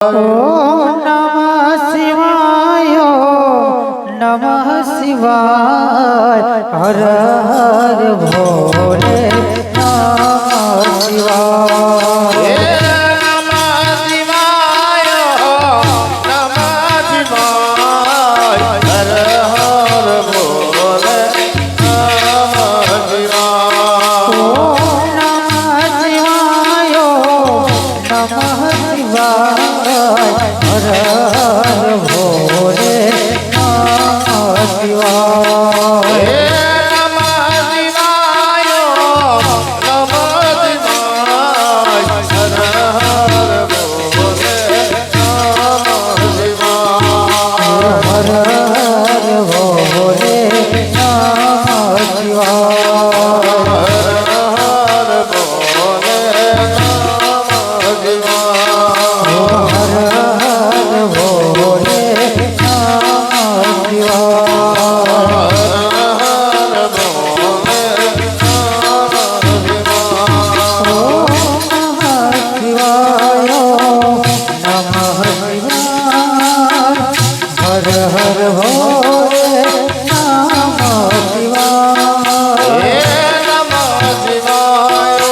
ओम नमः शिवाय नमः शिवाय हर हर भोले नमः शिवाय नमः शिवाय नमः शिवाय हर हर भोले नमः शिवाय ओम नमः शिवाय नमः शिवाय हर हर भोले नमः शिवाय नमः शिवाय नमः शिवाय हर हर भोले नमः शिवाय हर हर भोले नमः शिवाय हर भोले नमः शिवाय हर हर भोले नमः शिवाय ओम नमः शिवाय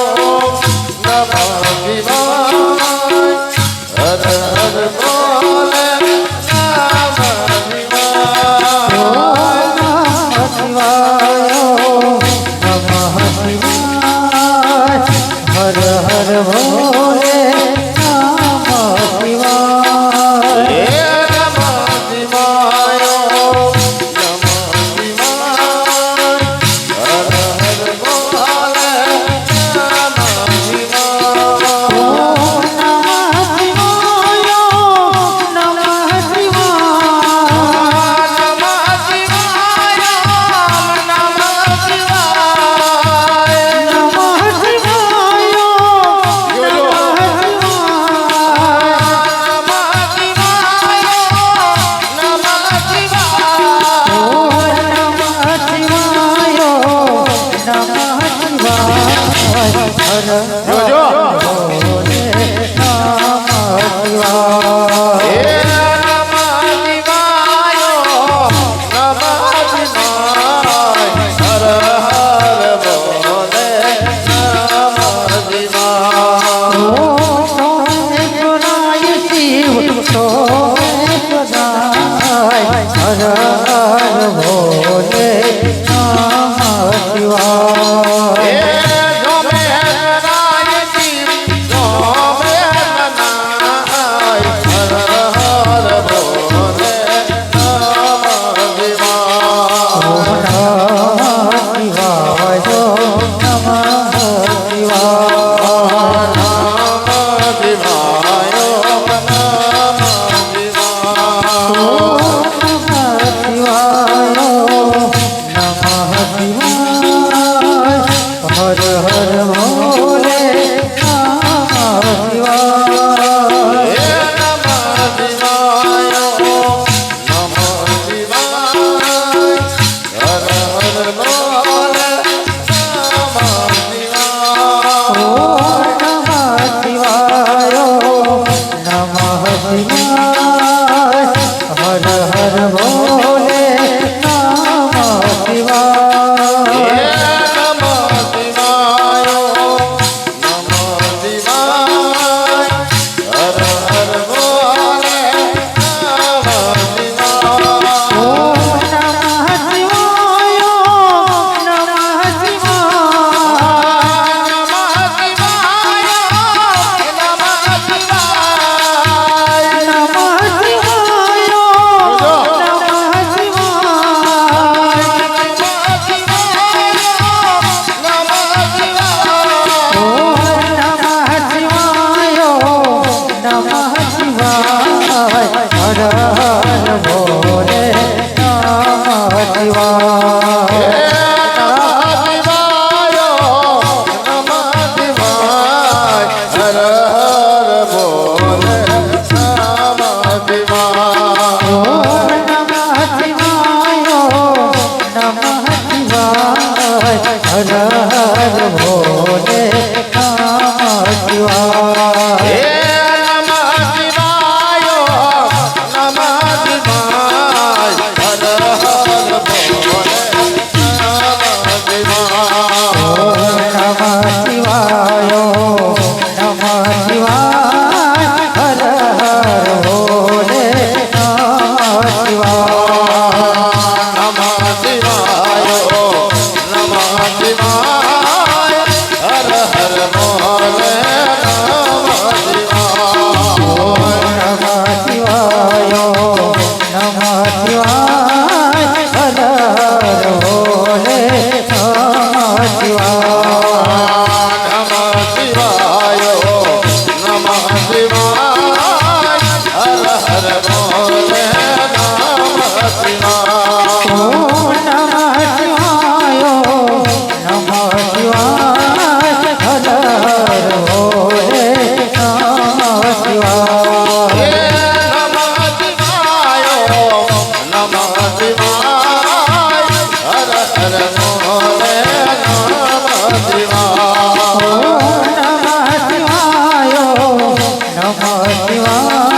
नमः शिवाय हर हर भोले नमः शिवाय नमः शिवाय नमः शिवाय हर हर भोले नमः शिवाय ओम नमः शिवाय नमः शिवाय हर हर भोले नमः शिवाय नमः शिवाय नमः शिवाय हर हर भोले नमः शिवाय ओम नमः शिवाय नमः शिवाय नमः शिवाय नमः शिवाय नमः शिवाय नमः शिवाय ओम नमः शिवाय नमः शिवाय हर भोले नमः शिवाय सोमेश्वराय शिव सोमेश्वराय हर हर भोले नमः शिवाय ओम नमः शिवाय नमः शिवाय ओम नमः शिवाय नमः शिवाय हर हर भोले नमः शिवाय ओम नमः शिवाय नमः शिवाय हर हर भोले नमः शिवाय ओम नमः शिवाय नमः शिवाय नमः शिवाय नमः शिवाय ओम नमः शिवाय नमः शिवाय हर हर भोले नमः शिवाय ओम नमः शिवाय नमः शिवाय हर हर भोले नमः शिवाय नमः शिवाय શિવાય